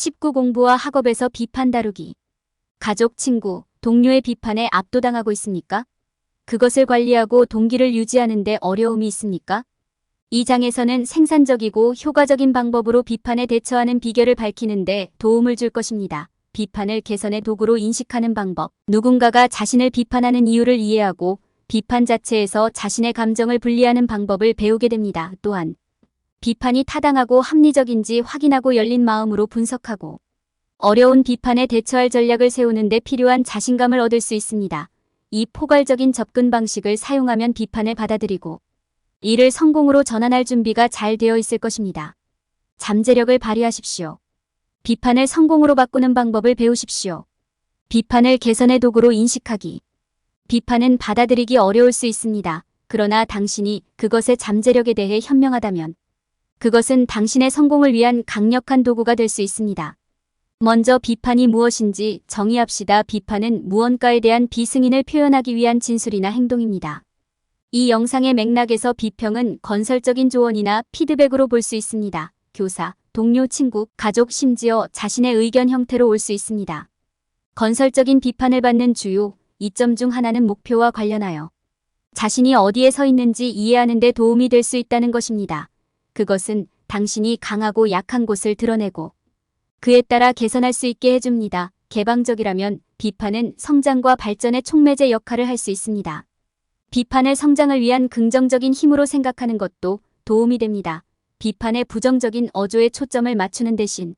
19 공부와 학업에서 비판 다루기. 가족, 친구, 동료의 비판에 압도당하고 있습니까? 그것을 관리하고 동기를 유지하는 데 어려움이 있습니까? 이 장에서는 생산적이고 효과적인 방법으로 비판에 대처하는 비결을 밝히는 데 도움을 줄 것입니다. 비판을 개선의 도구로 인식하는 방법. 누군가가 자신을 비판하는 이유를 이해하고 비판 자체에서 자신의 감정을 분리하는 방법을 배우게 됩니다. 또한 비판이 타당하고 합리적인지 확인하고 열린 마음으로 분석하고 어려운 비판에 대처할 전략을 세우는 데 필요한 자신감을 얻을 수 있습니다. 이 포괄적인 접근 방식을 사용하면 비판을 받아들이고 이를 성공으로 전환할 준비가 잘 되어 있을 것입니다. 잠재력을 발휘하십시오. 비판을 성공으로 바꾸는 방법을 배우십시오. 비판을 개선의 도구로 인식하기. 비판은 받아들이기 어려울 수 있습니다. 그러나 당신이 그것의 잠재력에 대해 현명하다면 그것은 당신의 성공을 위한 강력한 도구가 될 수 있습니다. 먼저 비판이 무엇인지 정의합시다. 비판은 무언가에 대한 비승인을 표현하기 위한 진술이나 행동입니다. 이 영상의 맥락에서 비평은 건설적인 조언이나 피드백으로 볼 수 있습니다. 교사, 동료, 친구, 가족, 심지어 자신의 의견 형태로 올 수 있습니다. 건설적인 비판을 받는 주요 이점 중 하나는 목표와 관련하여 자신이 어디에 서 있는지 이해하는 데 도움이 될 수 있다는 것입니다. 그것은 당신이 강하고 약한 곳을 드러내고 그에 따라 개선할 수 있게 해줍니다. 개방적이라면 비판은 성장과 발전의 촉매제 역할을 할 수 있습니다. 비판을 성장을 위한 긍정적인 힘으로 생각하는 것도 도움이 됩니다. 비판에 부정적인 어조에 초점을 맞추는 대신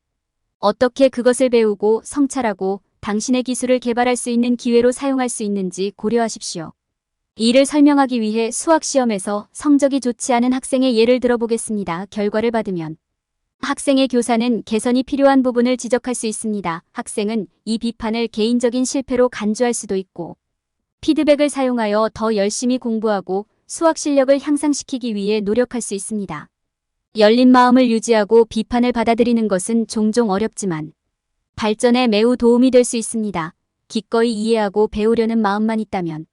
어떻게 그것을 배우고 성찰하고 당신의 기술을 개발할 수 있는 기회로 사용할 수 있는지 고려하십시오. 이를 설명하기 위해 수학시험에서 성적이 좋지 않은 학생의 예를 들어보겠습니다. 결과를 받으면 학생의 교사는 개선이 필요한 부분을 지적할 수 있습니다. 학생은 이 비판을 개인적인 실패로 간주할 수도 있고 피드백을 사용하여 더 열심히 공부하고 수학 실력을 향상시키기 위해 노력할 수 있습니다. 열린 마음을 유지하고 비판을 받아들이는 것은 종종 어렵지만 발전에 매우 도움이 될 수 있습니다. 기꺼이 이해하고 배우려는 마음만 있다면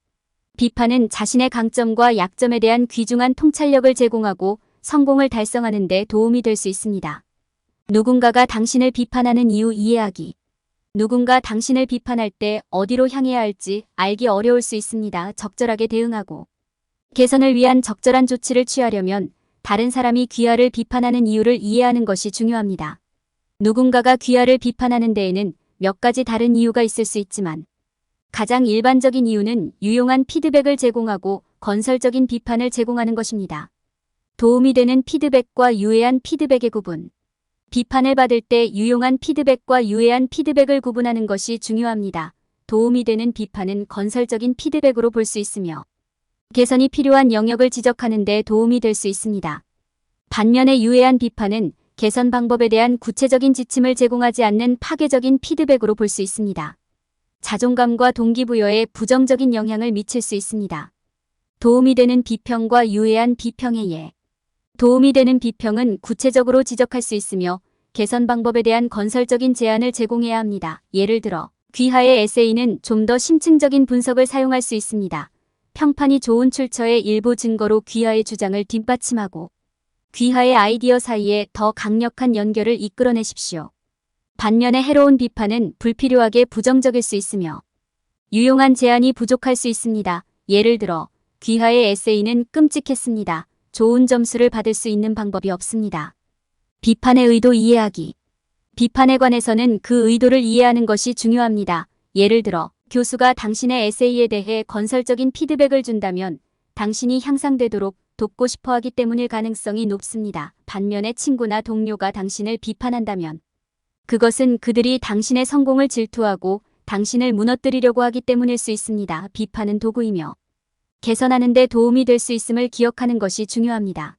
비판은 자신의 강점과 약점에 대한 귀중한 통찰력을 제공하고 성공을 달성하는 데 도움이 될 수 있습니다. 누군가가 당신을 비판하는 이유 이해하기. 누군가 당신을 비판할 때 어디로 향해야 할지 알기 어려울 수 있습니다. 적절하게 대응하고 개선을 위한 적절한 조치를 취하려면 다른 사람이 귀하를 비판하는 이유를 이해하는 것이 중요합니다. 누군가가 귀하를 비판하는 데에는 몇 가지 다른 이유가 있을 수 있지만 가장 일반적인 이유는 유용한 피드백을 제공하고 건설적인 비판을 제공하는 것입니다. 도움이 되는 피드백과 유해한 피드백의 구분. 비판을 받을 때 유용한 피드백과 유해한 피드백을 구분하는 것이 중요합니다. 도움이 되는 비판은 건설적인 피드백으로 볼 수 있으며 개선이 필요한 영역을 지적하는 데 도움이 될 수 있습니다. 반면에 유해한 비판은 개선 방법에 대한 구체적인 지침을 제공하지 않는 파괴적인 피드백으로 볼 수 있습니다. 자존감과 동기부여에 부정적인 영향을 미칠 수 있습니다. 도움이 되는 비평과 유해한 비평의 예. 도움이 되는 비평은 구체적으로 지적할 수 있으며 개선 방법에 대한 건설적인 제안을 제공해야 합니다. 예를 들어 귀하의 에세이는 좀 더 심층적인 분석을 사용할 수 있습니다. 평판이 좋은 출처의 일부 증거로 귀하의 주장을 뒷받침하고 귀하의 아이디어 사이에 더 강력한 연결을 이끌어내십시오. 반면에 해로운 비판은 불필요하게 부정적일 수 있으며 유용한 제안이 부족할 수 있습니다. 예를 들어 귀하의 에세이는 끔찍했습니다. 좋은 점수를 받을 수 있는 방법이 없습니다. 비판의 의도 이해하기. 비판에 관해서는 그 의도를 이해하는 것이 중요합니다. 예를 들어 교수가 당신의 에세이에 대해 건설적인 피드백을 준다면 당신이 향상되도록 돕고 싶어 하기 때문일 가능성이 높습니다. 반면에 친구나 동료가 당신을 비판한다면 그것은 그들이 당신의 성공을 질투하고 당신을 무너뜨리려고 하기 때문일 수 있습니다. 비판은 도구이며 개선하는 데 도움이 될 수 있음을 기억하는 것이 중요합니다.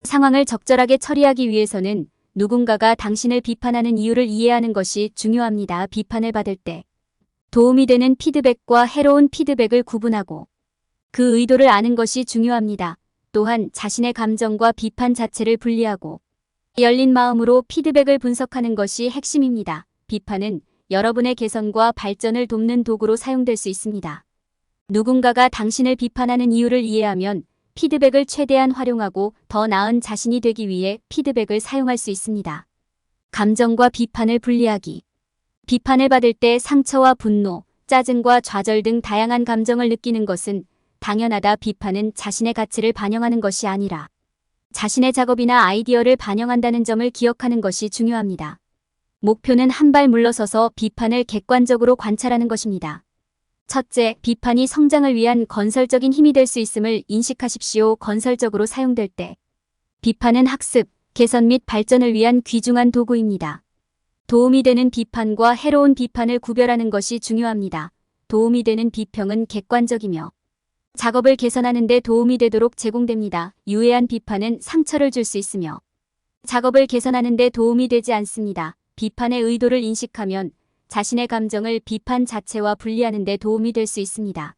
상황을 적절하게 처리하기 위해서는 누군가가 당신을 비판하는 이유를 이해하는 것이 중요합니다. 비판을 받을 때 도움이 되는 피드백과 해로운 피드백을 구분하고 그 의도를 아는 것이 중요합니다. 또한 자신의 감정과 비판 자체를 분리하고 열린 마음으로 피드백을 분석하는 것이 핵심입니다. 비판은 여러분의 개선과 발전을 돕는 도구로 사용될 수 있습니다. 누군가가 당신을 비판하는 이유를 이해하면 피드백을 최대한 활용하고 더 나은 자신이 되기 위해 피드백을 사용할 수 있습니다. 감정과 비판을 분리하기. 비판을 받을 때 상처와 분노, 짜증과 좌절 등 다양한 감정을 느끼는 것은 당연하다. 비판은 자신의 가치를 반영하는 것이 아니라 자신의 작업이나 아이디어를 반영한다는 점을 기억하는 것이 중요합니다. 목표는 한 발 물러서서 비판을 객관적으로 관찰하는 것입니다. 첫째, 비판이 성장을 위한 건설적인 힘이 될 수 있음을 인식하십시오. 건설적으로 사용될 때 비판은 학습, 개선 및 발전을 위한 귀중한 도구입니다. 도움이 되는 비판과 해로운 비판을 구별하는 것이 중요합니다. 도움이 되는 비평은 객관적이며 작업을 개선하는 데 도움이 되도록 제공됩니다. 유해한 비판은 상처를 줄 수 있으며 작업을 개선하는 데 도움이 되지 않습니다. 비판의 의도를 인식하면 자신의 감정을 비판 자체와 분리하는 데 도움이 될 수 있습니다.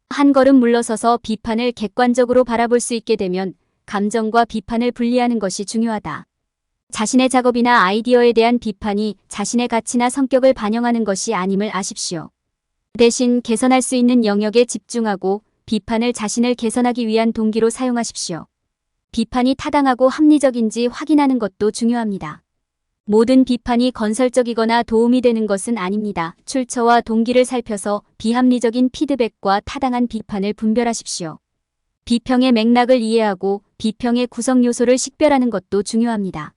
한 걸음 물러서서 비판을 객관적으로 바라볼 수 있게 되면 감정과 비판을 분리하는 것이 중요하다. 자신의 작업이나 아이디어에 대한 비판이 자신의 가치나 성격을 반영하는 것이 아님을 아십시오. 대신 개선할 수 있는 영역에 집중하고 비판을 자신을 개선하기 위한 동기로 사용하십시오. 비판이 타당하고 합리적인지 확인하는 것도 중요합니다. 모든 비판이 건설적이거나 도움이 되는 것은 아닙니다. 출처와 동기를 살펴서 비합리적인 피드백과 타당한 비판을 분별하십시오. 비평의 맥락을 이해하고 비평의 구성 요소를 식별하는 것도 중요합니다.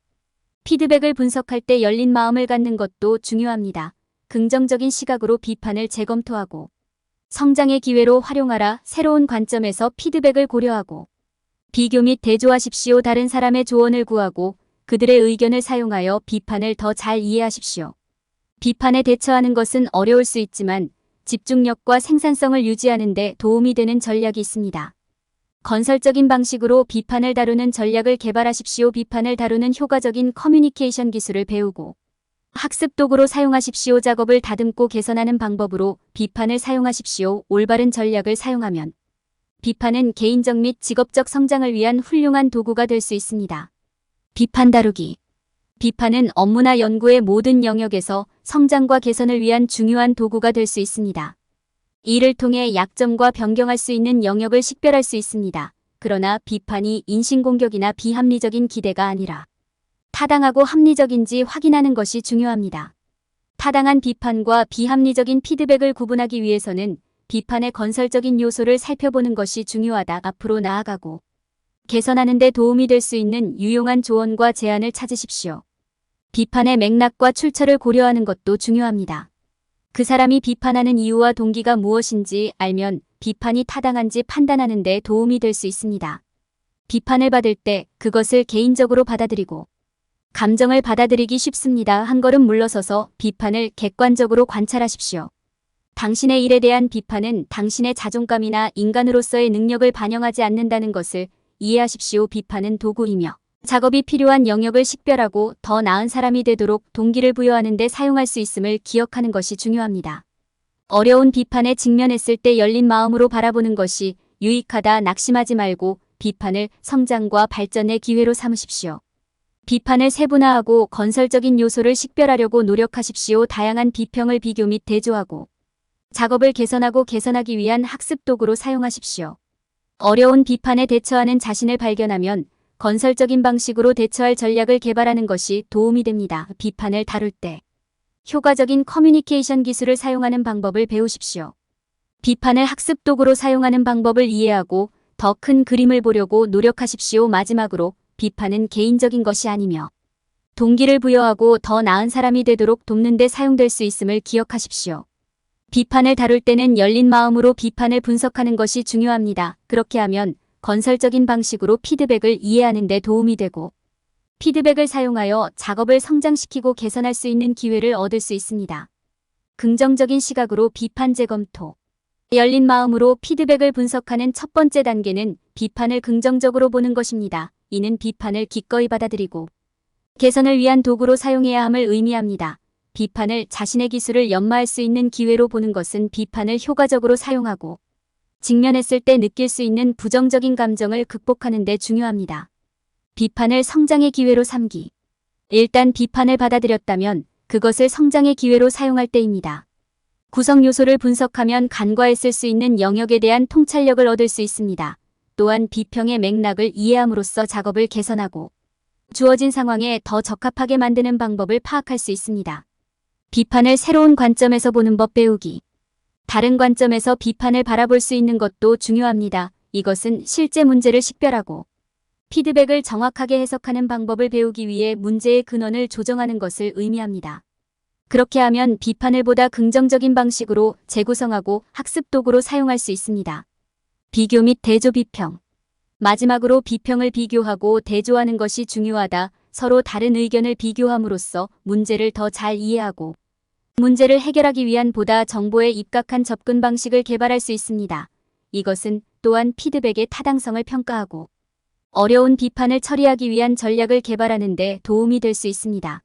피드백을 분석할 때 열린 마음을 갖는 것도 중요합니다. 긍정적인 시각으로 비판을 재검토하고 성장의 기회로 활용하라. 새로운 관점에서 피드백을 고려하고 비교 및 대조하십시오. 다른 사람의 조언을 구하고 그들의 의견을 사용하여 비판을 더 잘 이해하십시오. 비판에 대처하는 것은 어려울 수 있지만 집중력과 생산성을 유지하는 데 도움이 되는 전략이 있습니다. 건설적인 방식으로 비판을 다루는 전략을 개발하십시오. 비판을 다루는 효과적인 커뮤니케이션 기술을 배우고 학습 도구로 사용하십시오. 작업을 다듬고 개선하는 방법으로 비판을 사용하십시오. 올바른 전략을 사용하면 비판은 개인적 및 직업적 성장을 위한 훌륭한 도구가 될 수 있습니다. 비판 다루기. 비판은 업무나 연구의 모든 영역에서 성장과 개선을 위한 중요한 도구가 될 수 있습니다. 이를 통해 약점과 변경할 수 있는 영역을 식별할 수 있습니다. 그러나 비판이 인신공격이나 비합리적인 기대가 아니라 타당하고 합리적인지 확인하는 것이 중요합니다. 타당한 비판과 비합리적인 피드백을 구분하기 위해서는 비판의 건설적인 요소를 살펴보는 것이 중요하다. 앞으로 나아가고 개선하는 데 도움이 될 수 있는 유용한 조언과 제안을 찾으십시오. 비판의 맥락과 출처를 고려하는 것도 중요합니다. 그 사람이 비판하는 이유와 동기가 무엇인지 알면 비판이 타당한지 판단하는 데 도움이 될 수 있습니다. 비판을 받을 때 그것을 개인적으로 받아들이고 감정을 받아들이기 쉽습니다. 한 걸음 물러서서 비판을 객관적으로 관찰하십시오. 당신의 일에 대한 비판은 당신의 자존감이나 인간으로서의 능력을 반영하지 않는다는 것을 이해하십시오. 비판은 도구이며 작업이 필요한 영역을 식별하고 더 나은 사람이 되도록 동기를 부여하는 데 사용할 수 있음을 기억하는 것이 중요합니다. 어려운 비판에 직면했을 때 열린 마음으로 바라보는 것이 유익하다. 낙심하지 말고 비판을 성장과 발전의 기회로 삼으십시오. 비판을 세분화하고 건설적인 요소를 식별하려고 노력하십시오. 다양한 비평을 비교 및 대조하고 작업을 개선하고 개선하기 위한 학습 도구로 사용하십시오. 어려운 비판에 대처하는 자신을 발견하면 건설적인 방식으로 대처할 전략을 개발하는 것이 도움이 됩니다. 비판을 다룰 때 효과적인 커뮤니케이션 기술을 사용하는 방법을 배우십시오. 비판을 학습 도구로 사용하는 방법을 이해하고 더 큰 그림을 보려고 노력하십시오. 마지막으로 비판은 개인적인 것이 아니며 동기를 부여하고 더 나은 사람이 되도록 돕는 데 사용될 수 있음을 기억하십시오. 비판을 다룰 때는 열린 마음으로 비판을 분석하는 것이 중요합니다. 그렇게 하면 건설적인 방식으로 피드백을 이해하는 데 도움이 되고 피드백을 사용하여 작업을 성장시키고 개선할 수 있는 기회를 얻을 수 있습니다. 긍정적인 시각으로 비판 재검토. 열린 마음으로 피드백을 분석하는 첫 번째 단계는 비판을 긍정적으로 보는 것입니다. 이는 비판을 기꺼이 받아들이고 개선을 위한 도구로 사용해야 함을 의미합니다. 비판을 자신의 기술을 연마할 수 있는 기회로 보는 것은 비판을 효과적으로 사용하고 직면했을 때 느낄 수 있는 부정적인 감정을 극복하는 데 중요합니다. 비판을 성장의 기회로 삼기. 일단 비판을 받아들였다면 그것을 성장의 기회로 사용할 때입니다. 구성 요소를 분석하면 간과했을 수 있는 영역에 대한 통찰력을 얻을 수 있습니다. 또한 비평의 맥락을 이해함으로써 작업을 개선하고 주어진 상황에 더 적합하게 만드는 방법을 파악할 수 있습니다. 비판을 새로운 관점에서 보는 법 배우기. 다른 관점에서 비판을 바라볼 수 있는 것도 중요합니다. 이것은 실제 문제를 식별하고 피드백을 정확하게 해석하는 방법을 배우기 위해 문제의 근원을 조정하는 것을 의미합니다. 그렇게 하면 비판을 보다 긍정적인 방식으로 재구성하고 학습 도구로 사용할 수 있습니다. 비교 및 대조 비평. 마지막으로 비평을 비교하고 대조하는 것이 중요하다. 서로 다른 의견을 비교함으로써 문제를 더 잘 이해하고 문제를 해결하기 위한 보다 정보에 입각한 접근 방식을 개발할 수 있습니다. 이것은 또한 피드백의 타당성을 평가하고 어려운 비판을 처리하기 위한 전략을 개발하는 데 도움이 될 수 있습니다.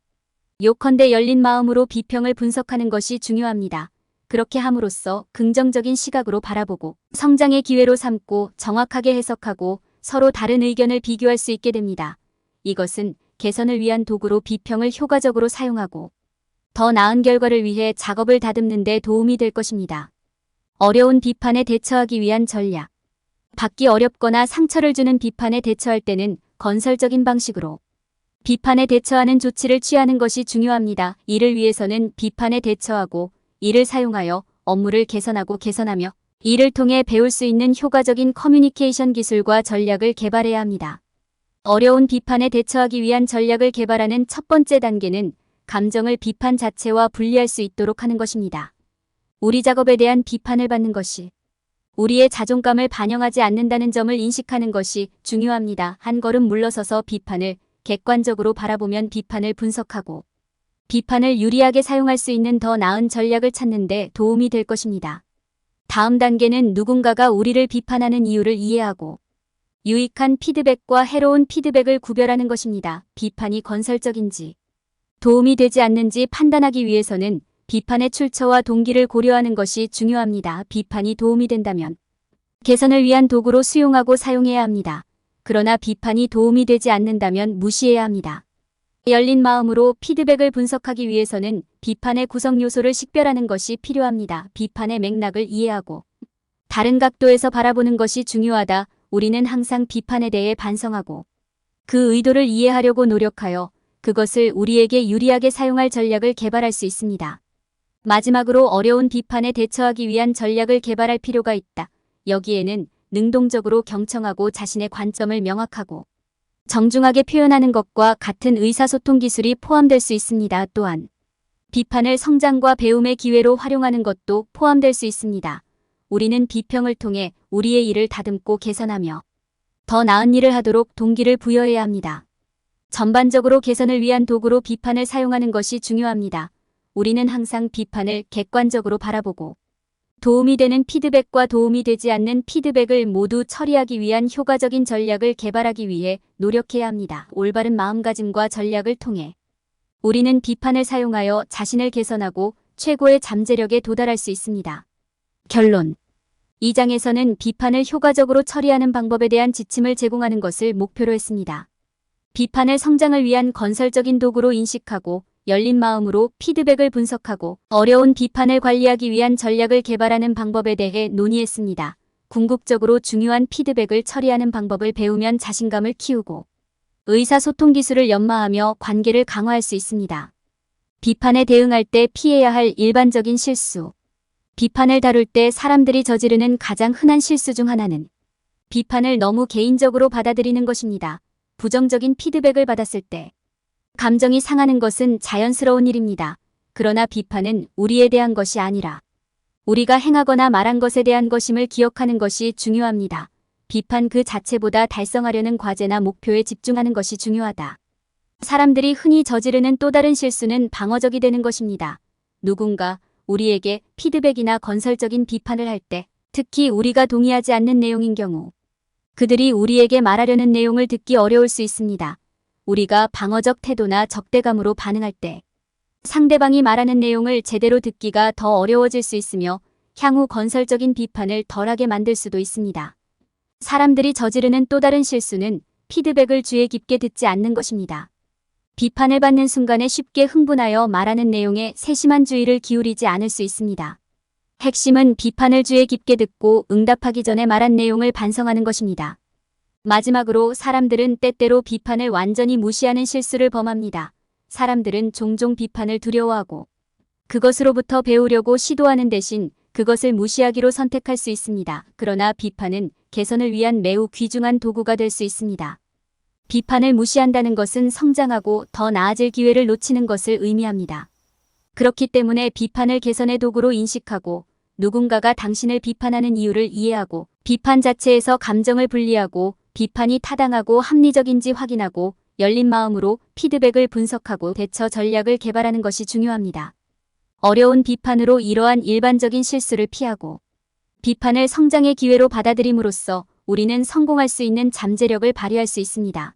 요컨대 열린 마음으로 비평을 분석하는 것이 중요합니다. 그렇게 함으로써 긍정적인 시각으로 바라보고 성장의 기회로 삼고 정확하게 해석하고 서로 다른 의견을 비교할 수 있게 됩니다. 이것은 개선을 위한 도구로 비평을 효과적으로 사용하고 더 나은 결과를 위해 작업을 다듬는 데 도움이 될 것입니다. 어려운 비판에 대처하기 위한 전략. 받기 어렵거나 상처를 주는 비판에 대처할 때는 건설적인 방식으로 비판에 대처하는 조치를 취하는 것이 중요합니다. 이를 위해서는 비판에 대처하고 이를 사용하여 업무를 개선하며 이를 통해 배울 수 있는 효과적인 커뮤니케이션 기술과 전략을 개발해야 합니다. 어려운 비판에 대처하기 위한 전략을 개발하는 첫 번째 단계는 감정을 비판 자체와 분리할 수 있도록 하는 것입니다. 우리 작업에 대한 비판을 받는 것이 우리의 자존감을 반영하지 않는다는 점을 인식하는 것이 중요합니다. 한 걸음 물러서서 비판을 객관적으로 바라보면 비판을 분석하고 비판을 유리하게 사용할 수 있는 더 나은 전략을 찾는 데 도움이 될 것입니다. 다음 단계는 누군가가 우리를 비판하는 이유를 이해하고 유익한 피드백과 해로운 피드백을 구별하는 것입니다. 비판이 건설적인지 도움이 되지 않는지 판단하기 위해서는 비판의 출처와 동기를 고려하는 것이 중요합니다. 비판이 도움이 된다면 개선을 위한 도구로 수용하고 사용해야 합니다. 그러나 비판이 도움이 되지 않는다면 무시해야 합니다. 열린 마음으로 피드백을 분석하기 위해서는 비판의 구성 요소를 식별하는 것이 필요합니다. 비판의 맥락을 이해하고 다른 각도에서 바라보는 것이 중요하다. 우리는 항상 비판에 대해 반성하고 그 의도를 이해하려고 노력하여 그것을 우리에게 유리하게 사용할 전략을 개발할 수 있습니다. 마지막으로 어려운 비판에 대처하기 위한 전략을 개발할 필요가 있다. 여기에는 능동적으로 경청하고 자신의 관점을 명확하고 정중하게 표현하는 것과 같은 의사소통 기술이 포함될 수 있습니다. 또한 비판을 성장과 배움의 기회로 활용하는 것도 포함될 수 있습니다. 우리는 비평을 통해 우리의 일을 다듬고 개선하며 더 나은 일을 하도록 동기를 부여해야 합니다. 전반적으로 개선을 위한 도구로 비판을 사용하는 것이 중요합니다. 우리는 항상 비판을 객관적으로 바라보고 도움이 되는 피드백과 도움이 되지 않는 피드백을 모두 처리하기 위한 효과적인 전략을 개발하기 위해 노력해야 합니다. 올바른 마음가짐과 전략을 통해 우리는 비판을 사용하여 자신을 개선하고 최고의 잠재력에 도달할 수 있습니다. 결론. 이 장에서는 비판을 효과적으로 처리하는 방법에 대한 지침을 제공하는 것을 목표로 했습니다. 비판을 성장을 위한 건설적인 도구로 인식하고 열린 마음으로 피드백을 분석하고 어려운 비판을 관리하기 위한 전략을 개발하는 방법에 대해 논의했습니다. 궁극적으로 중요한 피드백을 처리하는 방법을 배우면 자신감을 키우고 의사소통 기술을 연마하며 관계를 강화할 수 있습니다. 비판에 대응할 때 피해야 할 일반적인 실수. 비판을 다룰 때 사람들이 저지르는 가장 흔한 실수 중 하나는 비판을 너무 개인적으로 받아들이는 것입니다. 부정적인 피드백을 받았을 때 감정이 상하는 것은 자연스러운 일입니다. 그러나 비판은 우리에 대한 것이 아니라 우리가 행하거나 말한 것에 대한 것임을 기억하는 것이 중요합니다. 비판 그 자체보다 달성하려는 과제나 목표에 집중하는 것이 중요하다. 사람들이 흔히 저지르는 또 다른 실수는 방어적이 되는 것입니다. 누군가 우리에게 피드백이나 건설적인 비판을 할 때, 특히 우리가 동의하지 않는 내용인 경우, 그들이 우리에게 말하려는 내용을 듣기 어려울 수 있습니다. 우리가 방어적 태도나 적대감으로 반응할 때 상대방이 말하는 내용을 제대로 듣기가 더 어려워질 수 있으며 향후 건설적인 비판을 덜하게 만들 수도 있습니다. 사람들이 저지르는 또 다른 실수는 피드백을 주의 깊게 듣지 않는 것입니다. 비판을 받는 순간에 쉽게 흥분하여 말하는 내용에 세심한 주의를 기울이지 않을 수 있습니다. 핵심은 비판을 주의 깊게 듣고 응답하기 전에 말한 내용을 반성하는 것입니다. 마지막으로 사람들은 때때로 비판을 완전히 무시하는 실수를 범합니다. 사람들은 종종 비판을 두려워하고 그것으로부터 배우려고 시도하는 대신 그것을 무시하기로 선택할 수 있습니다. 그러나 비판은 개선을 위한 매우 귀중한 도구가 될 수 있습니다. 비판을 무시한다는 것은 성장하고 더 나아질 기회를 놓치는 것을 의미합니다. 그렇기 때문에 비판을 개선의 도구로 인식하고 누군가가 당신을 비판하는 이유를 이해하고 비판 자체에서 감정을 분리하고 비판이 타당하고 합리적인지 확인하고 열린 마음으로 피드백을 분석하고 대처 전략을 개발하는 것이 중요합니다. 어려운 비판으로 이러한 일반적인 실수를 피하고 비판을 성장의 기회로 받아들임으로써 우리는 성공할 수 있는 잠재력을 발휘할 수 있습니다.